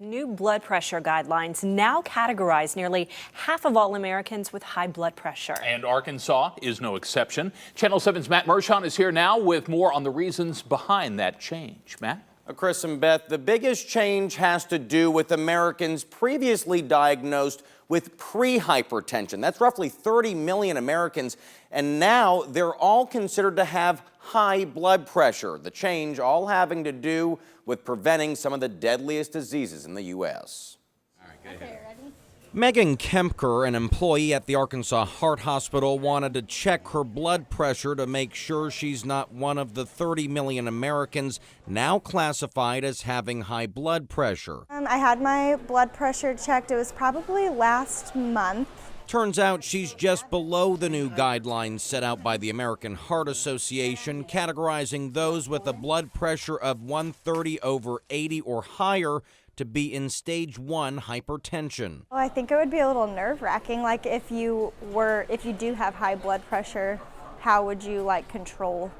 New blood pressure guidelines now categorize nearly half of all Americans with high blood pressure. And Arkansas is no exception. Channel 7's Matt Mershon is here now with more on the reasons behind that change. Matt? Chris and Beth, the biggest change has to do with Americans previously diagnosed with pre-hypertension. That's roughly 30 million Americans, and now they're all considered to have high blood pressure. The change all having to do with preventing some of the deadliest diseases in the U.S. All right, go ahead. Megan Kempker, an employee at the Arkansas Heart Hospital, wanted to check her blood pressure to make sure she's not one of the 30 million Americans now classified as having high blood pressure. I had my blood pressure checked. It was probably last month. Turns out she's just below the new guidelines set out by the American Heart Association, categorizing those with a blood pressure of 130/80 or higher to be in stage 1 hypertension. Well, I think it would be a little nerve-wracking. Like if you do have high blood pressure, how would you control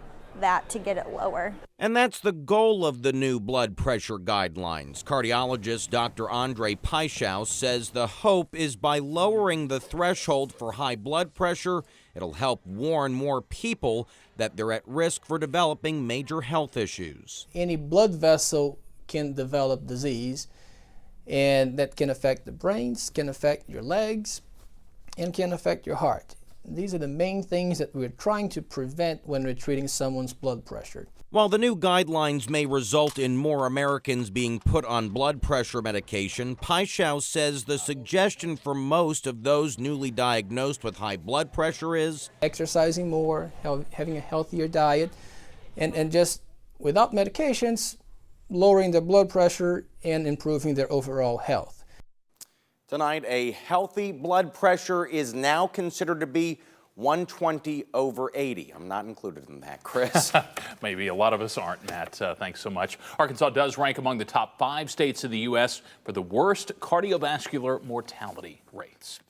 that to get it lower? And that's the goal of the new blood pressure guidelines. Cardiologist Dr. Paixao says the hope is by lowering the threshold for high blood pressure, it'll help warn more people that they're at risk for developing major health issues. Any blood vessel can develop disease, and that can affect the brains, can affect your legs, and can affect your heart. These are the main things that we're trying to prevent when we're treating someone's blood pressure. While the new guidelines may result in more Americans being put on blood pressure medication, Paixao says the suggestion for most of those newly diagnosed with high blood pressure is exercising more, having a healthier diet, and just without medications, lowering their blood pressure and improving their overall health. Tonight, a healthy blood pressure is now considered to be 120/80. I'm not included in that, Chris. Maybe a lot of us aren't, Matt. Thanks so much. Arkansas does rank among the top 5 states in the U.S. for the worst cardiovascular mortality rates.